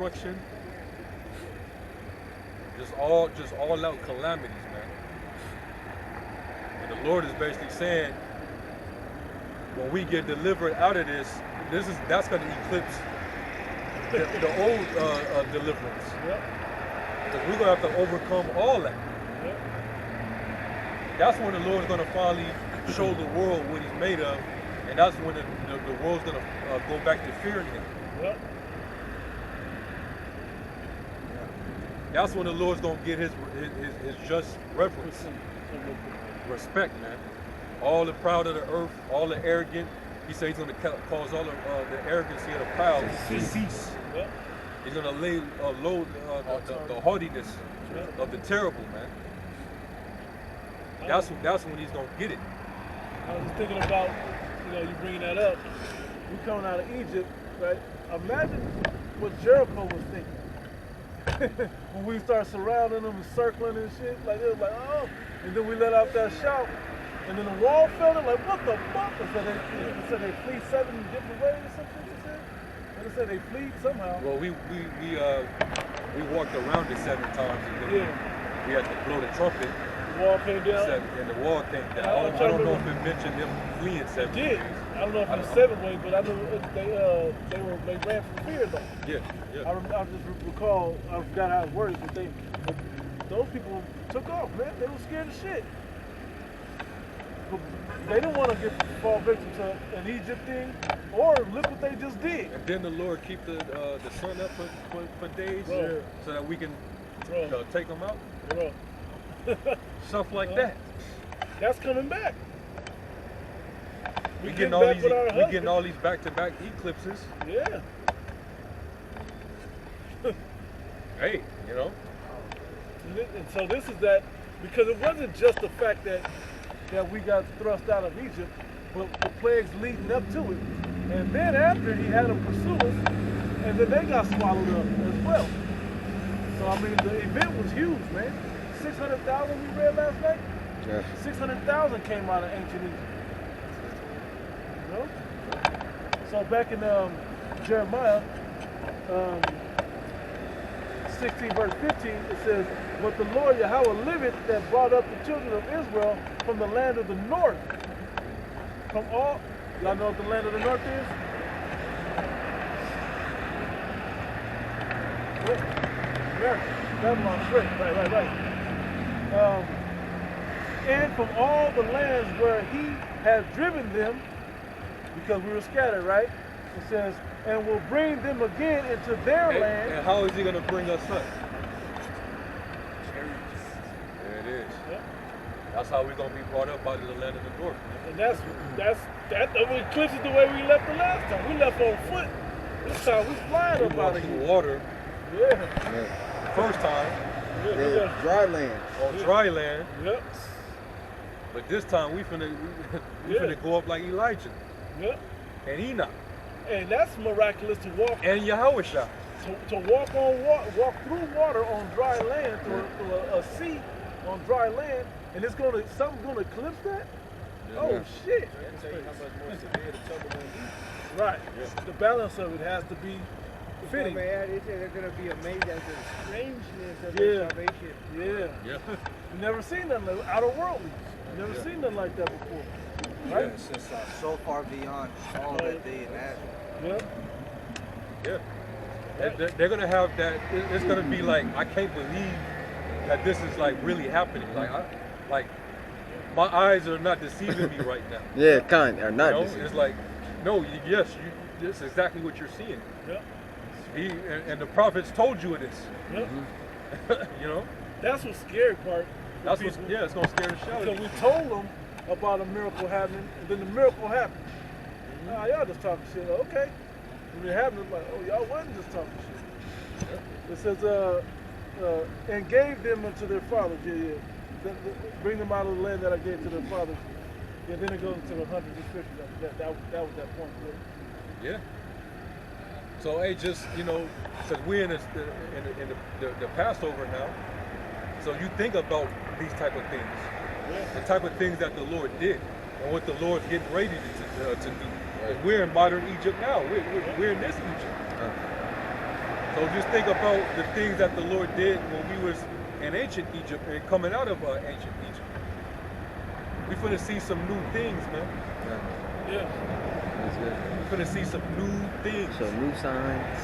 destruction, just all out calamities, man. And the Lord is basically saying, when we get delivered out of this, that's going to eclipse the old deliverance. Yep. Because we're going to have to overcome all that. Yep. That's when the Lord's going to finally show the world what He's made of, and that's when the world's going to go back to fearing Him. Yep. That's when the Lord's going to get his just reverence, respect, man. All the proud of the earth, all the arrogant, He said He's going to cause all the arrogancy of the proud to cease. Yep. He's going to lay low the haughtiness of the terrible, man. That's when He's going to get it. I was just thinking about, you bringing that up. We coming out of Egypt, right? Imagine what Jericho was thinking. When we start surrounding them and circling and shit, like it was like, oh, and then we let out that shout, and then the wall fell in, like, what the fuck? And so they said they flee 7 different ways or something, you said? And they said they flee somehow. Well, we walked around it 7 times, and then we had to blow the trumpet. The wall came down. And the wall came down. I don't know if it mentioned them fleeing 7 ways. I don't know if it was 7 ways, but I know they ran from fear though. Yeah. I just recall, I forgot how it works, but those people took off, man. They were scared of shit. But they didn't want to fall victim to an Egypt thing, or look what they just did. And then the Lord keep the sun up for days, so that we can take them out. Bro. Stuff like that. That's coming back. We getting all these back-to-back eclipses. Yeah. Hey, And so this is that, because it wasn't just the fact that we got thrust out of Egypt, but the plagues leading up to it. And then after, He had them pursue us, and then they got swallowed up as well. So I mean, the event was huge, man. 600,000 we read last night? Yeah. 600,000 came out of ancient Egypt. So back in Jeremiah 16 verse 15, it says, "But the Lord Yahweh liveth, that brought up the children of Israel from the land of the north." From all, y'all know what the land of the north is? America. Babylon, right. And from all the lands where He has driven them, because we were scattered, right? It says, "And will bring them again into their land." And how is He going to bring us up? There it is. Yep. That's how we're going to be brought up out of the land of the north. And that eclipses the way we left the last time. We left on foot. This time we flying up out of here. Water. Yeah. First time. Yeah. Dry land. On dry land. Yep. But this time we finna go up like Elijah. Yep. And Enoch. And that's miraculous to walk. And Yahushua. To walk through water on dry land, through a sea on dry land, and something's gonna eclipse that? Yeah. Oh shit. I tell you how much more severe the trouble gonna be. Right. Yeah. The balance of it has to be fitting. They're going to be amazed at the strangeness of their salvation. Yeah. You never seen nothing like outer worldly. You never seen nothing like that before. Right? Yeah, it's just so far beyond all that they imagine. Yeah. They're gonna have that. It's gonna be like, I can't believe that this is like really happening. Like my eyes are not deceiving me right now. Yeah, kind or not. It's like, no, yes, this is exactly what you're seeing. Yep. And the prophets told you it is. Yep. That's what's scary part. That's it's gonna scare the shit out of you. So we told them about a miracle happening, and then the miracle happened. Nah, y'all just talking shit. Okay. When it happened, it's like, oh, y'all wasn't just talking shit. It says, and gave them unto their fathers. Bring them out of the land that I gave to their fathers. Yeah, then it goes into the 100 descriptions. That was that point. Yeah. So hey, just because we're in the Passover now, so you think about these type of things, the type of things that the Lord did, and what the Lord's getting ready to do. Right. We're in modern Egypt now. We're in this Egypt. So So just think about the things that the Lord did when we was in ancient Egypt and coming out of ancient Egypt. We finna see some new things, man. Yeah. That's good. We finna see some new things. So new signs.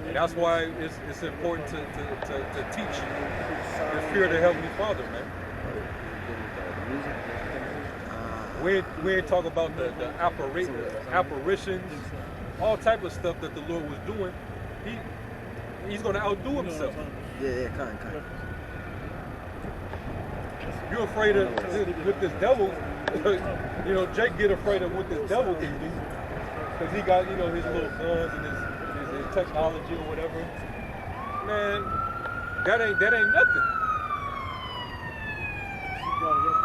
And that's why it's important to teach the fear of the Heavenly Father, man. We ain't talk about the apparitions, all type of stuff that the Lord was doing. He's gonna outdo himself. Yeah, kind. You're afraid of with this devil. You know, Jake get afraid of what this devil can do because he got, you know, his little guns and his technology or whatever. Man, that ain't nothing. He brought it up.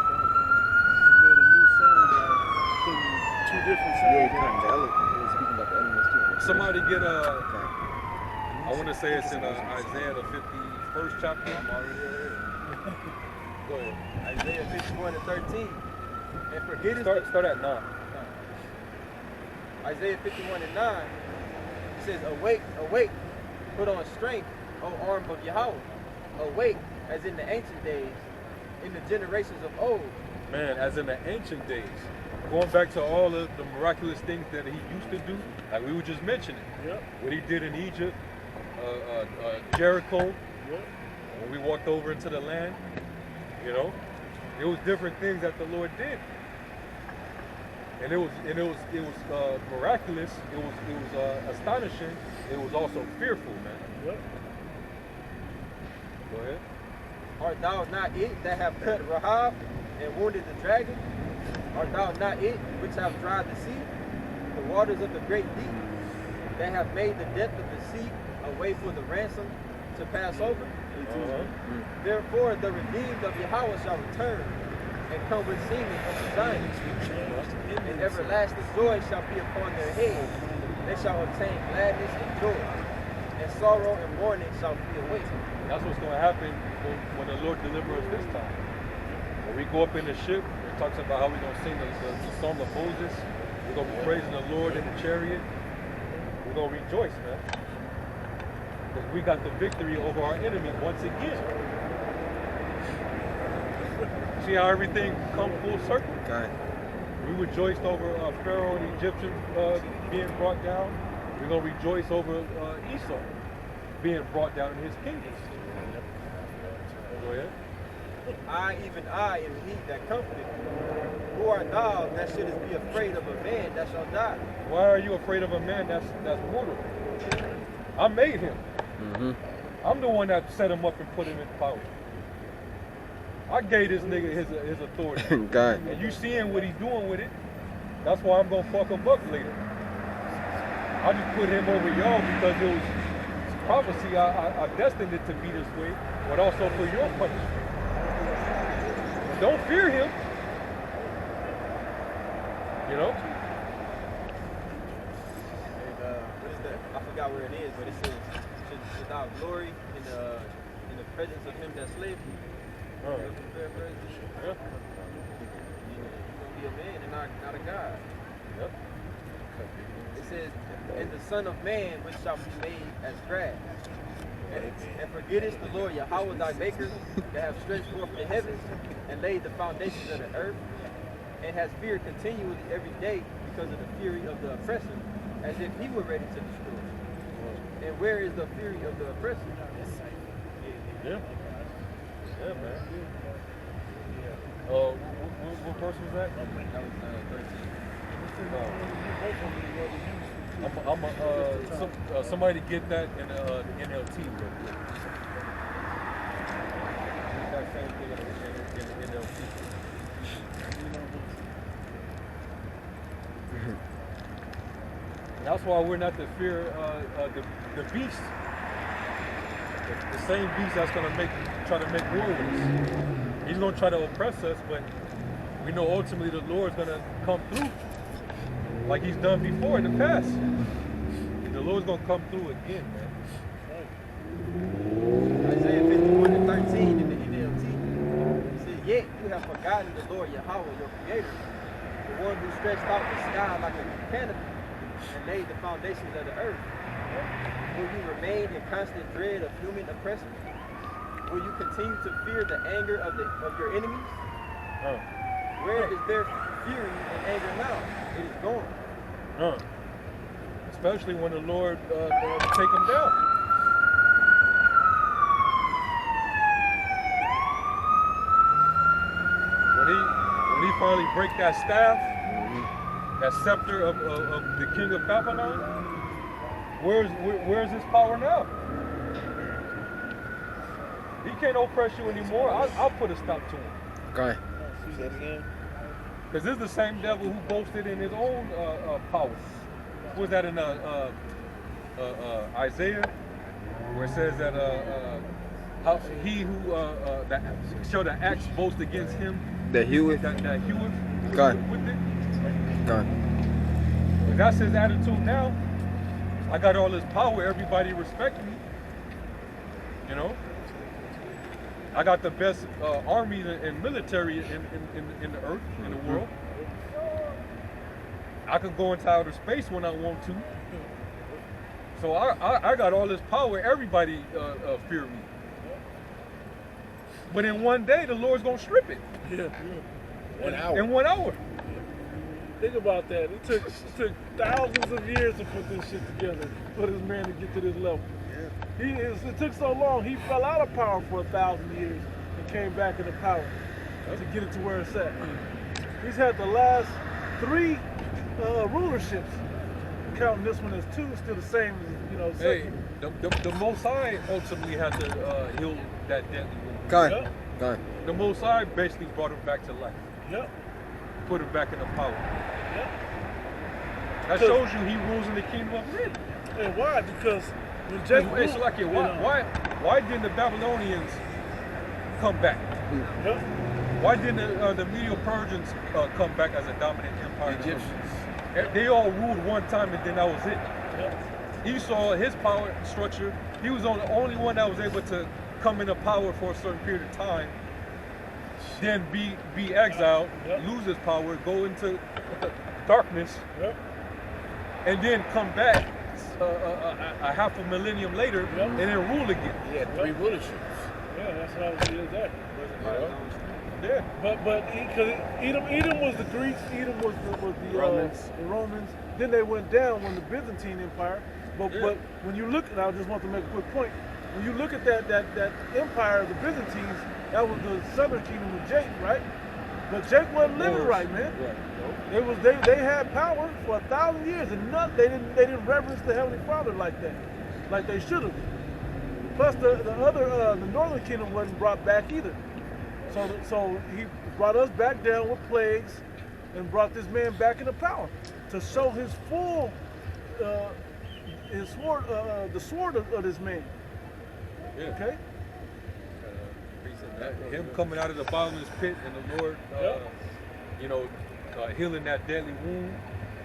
He made a new sound, putting two different sounds. Yeah, kind of. Speaking about the elements too. Somebody get I want to say it's in Isaiah the 51st chapter. I'm already there. Go ahead. Isaiah 51:13. And forget it. Start at 9. Isaiah 51:9. It says, awake, awake, put on strength, O arm of Yahweh. Awake, as in the ancient days, in the generations of old. Man, as in the ancient days, going back to all of the miraculous things that he used to do, like we were just mentioning, what he did in Egypt, Jericho, when we walked over into the land, you know, it was different things that the Lord did, and it was miraculous. It was astonishing. It was also fearful, man. Go ahead. Art thou not it that have cut Rahab and wounded the dragon? Art thou not it which have dried the sea, the waters of the great deep, that have made the depth of the sea a way for the ransom to pass over? Therefore the redeemed of Yahweh shall return, and come with singing unto Zion, and everlasting joy shall be upon their heads. They shall obtain gladness and joy, and sorrow and mourning shall be away. That's what's going to happen when the Lord delivers us this time. When we go up in the ship, it talks about how we're going to sing the song of Moses. We're going to be praising the Lord in the chariot. We're going to rejoice, man. Because we got the victory over our enemy once again. See how everything come full circle? Okay. We rejoiced over Pharaoh and the Egyptians being brought down. We're going to rejoice over Esau being brought down in his kingdom. Go ahead. I, even I, am he that comforted you. Who art thou that shouldest be afraid of a man that shall die? Why are you afraid of a man that's mortal? I made him. I'm the one that set him up and put him in power. I gave this nigga his authority. God. And you seeing what he's doing with it. That's why I'm gonna fuck him up later. I just put him over y'all because it was prophecy. I destined it to be this way, but also for your punishment. Don't fear him. You know? And what is that? I forgot where it is, but it says, should thou glory in the presence of him that slaved you? Oh. Yeah. You're gonna be a man and not a God. Yep. It says, and the Son of Man which shall be made as grass. And forgettest the Lord Yahweh thy Maker, that have stretched forth the heavens and laid the foundations of the earth, and has feared continually every day because of the fury of the oppressor, as if he were ready to destroy. And where is the fury of the oppressor? Yeah. Yeah, man. What verse was that? That was 13. Somebody get that in the NLT real quick. Get that same thing in the NLT. That's why we're not to fear the beast. The same beast that's gonna try to make war with us. He's gonna try to oppress us, but we know ultimately the Lord's gonna come through, like He's done before in the past. The Lord's gonna come through again, man. Isaiah 51:13 in the NLT. It says, yet you have forgotten the Lord Yahweh, your Creator, the one who stretched out the sky like a canopy and laid the foundations of the earth, will you remain in constant dread of human oppression? Will you continue to fear the anger of your enemies? Where is their fury and anger now? It is gone. Especially when the Lord take them down. When he finally break that staff, that scepter of the king of Babylon, where's his power now? He can't oppress you anymore. I'll put a stop to him. Okay. Say that again. Because this is the same devil who boasted in his own power. Was that in Isaiah, where it says that how he who that shall the axe boast against him? The Hewitt. That Hewitt. God. With it. God. If that's his attitude now, I got all this power. Everybody respect me. You know. I got the best army and military in the earth, in the world. I can go into outer space when I want to. So I got all this power. Everybody fear me. But in one day, the Lord's gonna strip it. Yeah. 1 hour. In 1 hour. Think about that. It took thousands of years to put this shit together for this man to get to this level. It took so long. He fell out of power for 1,000 years and came back into power to get it to where it's at. He's had the last 3 rulerships. Counting this one as 2, still the same as Hey, second. the Most High ultimately had to heal that deadly wound. God. Yep. God. The Most High basically brought him back to life, Yep. put him back into power. Yep. That shows you he rules in the kingdom of men. And why? Because when Jake It's like it. Why didn't the Babylonians come back? Yep. Why didn't the Medo-Persians come back as a dominant empire? Egyptians. They all ruled one time and then that was it. Yep. Esau, his power structure, he was the only one that was able to come into power for a certain period of time, then be exiled, lose his power, go into darkness, Yep. and then come back a half a millennium later and then rule again. He had 3 rulerships. Yeah, that's what I was saying. Exactly. Yeah. But because Edom was the Greeks, Edom was the Romans. The Romans. Then they went down when the Byzantine Empire. But when you look, and I just want to make a quick point. When you look at that empire of the Byzantines, that was the southern kingdom of Jake, right? But Jake wasn't living right, man. Right. They had power for 1,000 years, and they didn't reverence the Heavenly Father like that, like they should have. Plus the northern kingdom wasn't brought back either. So he brought us back down with plagues, and brought this man back into power to show his full the sword of this man. Yeah. Okay. Him coming out of the bottomless pit and the Lord, healing that deadly wound.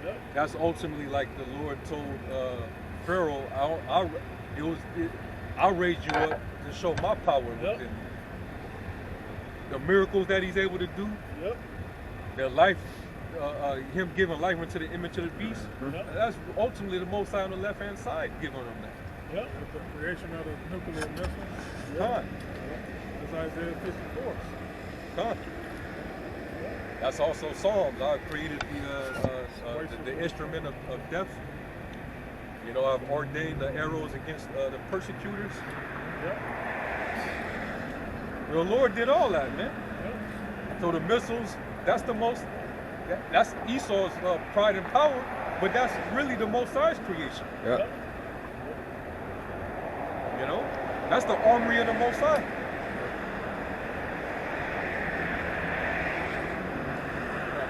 Yep. That's ultimately like the Lord told Pharaoh, I'll raise you up to show my power within you. The miracles that he's able to do, their life, him giving life into the image of the beast, that's ultimately the Most High on the left-hand side giving him that. Yep. The creation of the nuclear missile. Con. That's Isaiah 54. Con. That's also Psalms. I created the instrument of death. You know, I've ordained the arrows against the persecutors. Yep. The Lord did all that, man. Yep. So the missiles, that's that's Esau's pride and power, but that's really the Most High's creation. Yeah. You know, that's the armory of the Most High.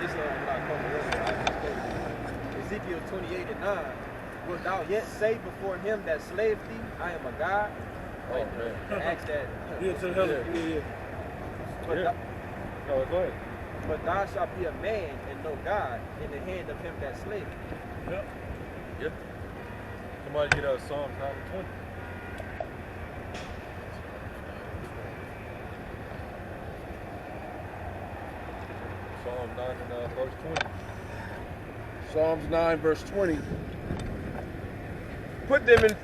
This Ezekiel 28:9. Wilt thou yet say before him that slaved thee, I am a God? Oh man. Ask that. Yeah, to hell. Yeah. But, Yeah. No, go ahead. but thou shalt be a man and no God in the hand of him that slaved thee. Yep. Yep. Somebody get us Psalms 9 and 20. Psalm 9 and verse 20. Psalms 9, verse 20. Put them in fear.